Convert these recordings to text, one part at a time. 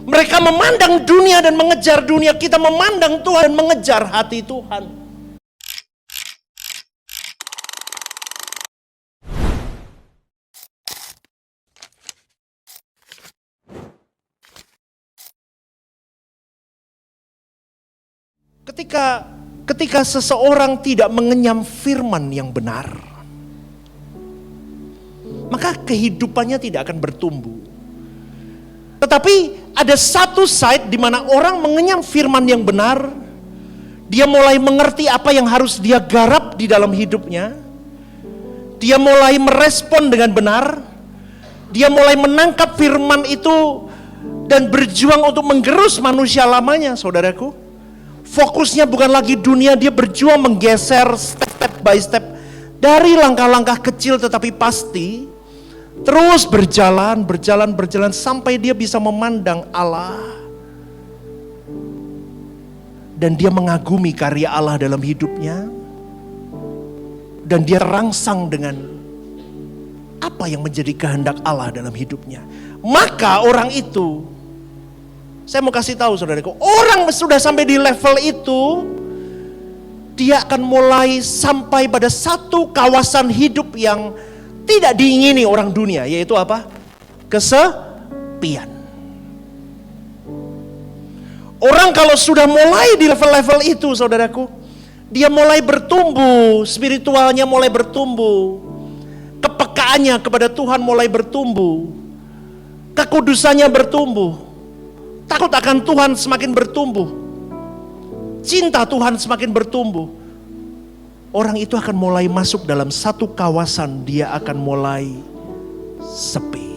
Mereka memandang dunia dan mengejar dunia. Kita memandang Tuhan dan mengejar hati Tuhan. Ketika seseorang tidak mengenyam firman yang benar, maka kehidupannya tidak akan bertumbuh. Tetapi ada satu side di mana orang mengenyam firman yang benar, dia mulai mengerti apa yang harus dia garap di dalam hidupnya. Dia mulai merespon dengan benar. Dia mulai menangkap firman itu dan berjuang untuk menggerus manusia lamanya, saudaraku. Fokusnya bukan lagi dunia, dia berjuang menggeser step by step dari langkah-langkah kecil tetapi pasti, terus berjalan sampai dia bisa memandang Allah. Dan dia mengagumi karya Allah dalam hidupnya. Dan dia terangsang dengan apa yang menjadi kehendak Allah dalam hidupnya. Maka orang itu, saya mau kasih tahu saudaraku, orang sudah sampai di level itu, dia akan mulai sampai pada satu kawasan hidup yang tidak diingini orang dunia, yaitu apa? Kesepian. Orang kalau sudah mulai di level-level itu, saudaraku, dia mulai bertumbuh, spiritualnya mulai bertumbuh, kepekaannya kepada Tuhan mulai bertumbuh, kekudusannya bertumbuh, takut akan Tuhan semakin bertumbuh, cinta Tuhan semakin bertumbuh. Orang itu akan mulai masuk dalam satu kawasan, dia akan mulai sepi.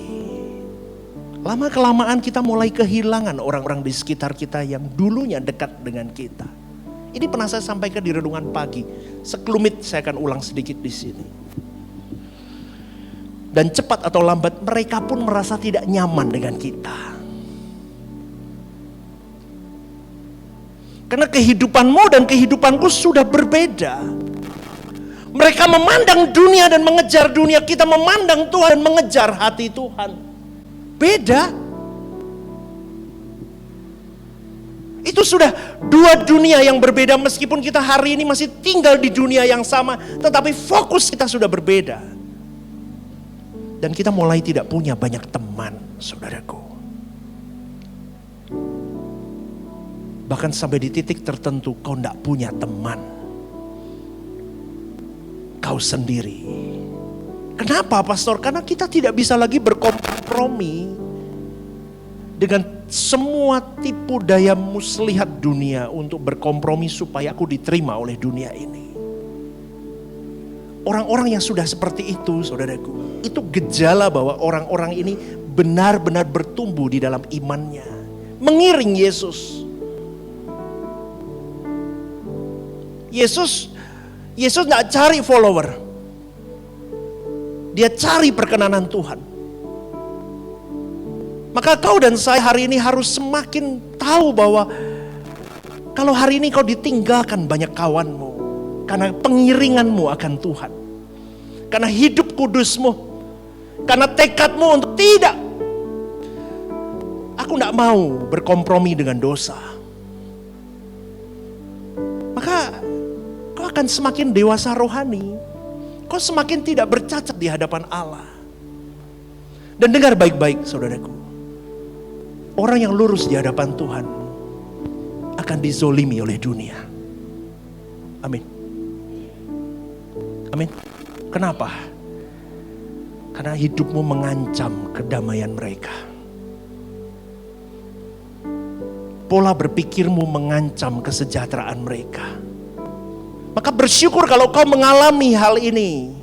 Lama kelamaan kita mulai kehilangan orang-orang di sekitar kita yang dulunya dekat dengan kita. Ini pernah saya sampaikan di renungan pagi. Sekelumit saya akan ulang sedikit di sini. Dan cepat atau lambat mereka pun merasa tidak nyaman dengan kita. Karena kehidupanmu dan kehidupanku sudah berbeda. Mereka memandang dunia dan mengejar dunia. Kita memandang Tuhan dan mengejar hati Tuhan. Beda. Itu sudah dua dunia yang berbeda. Meskipun kita hari ini masih tinggal di dunia yang sama, tetapi fokus kita sudah berbeda. Dan kita mulai tidak punya banyak teman, saudaraku. Bahkan sampai di titik tertentu kau tidak punya teman. Kau sendiri. Kenapa pastor? Karena kita tidak bisa lagi berkompromi dengan semua tipu daya muslihat dunia untuk berkompromi supaya aku diterima oleh dunia ini. Orang-orang yang sudah seperti itu, saudaraku, itu gejala bahwa orang-orang ini benar-benar bertumbuh di dalam imannya. Mengiring Yesus. Yesus gak cari follower. Dia cari perkenanan Tuhan. Maka kau dan saya hari ini harus semakin tahu bahwa kalau hari ini kau ditinggalkan banyak kawanmu, karena pengiringanmu akan Tuhan, karena hidup kudusmu, karena tekadmu untuk tidak, aku gak mau berkompromi dengan dosa. Maka kau akan semakin dewasa rohani. Kau semakin tidak bercacat di hadapan Allah. Dan dengar baik-baik saudaraku. Orang yang lurus di hadapan Tuhan akan dizolimi oleh dunia. Amin. Amin. Kenapa? Karena hidupmu mengancam kedamaian mereka. Pola berpikirmu mengancam kesejahteraan mereka. Maka bersyukur kalau kau mengalami hal ini.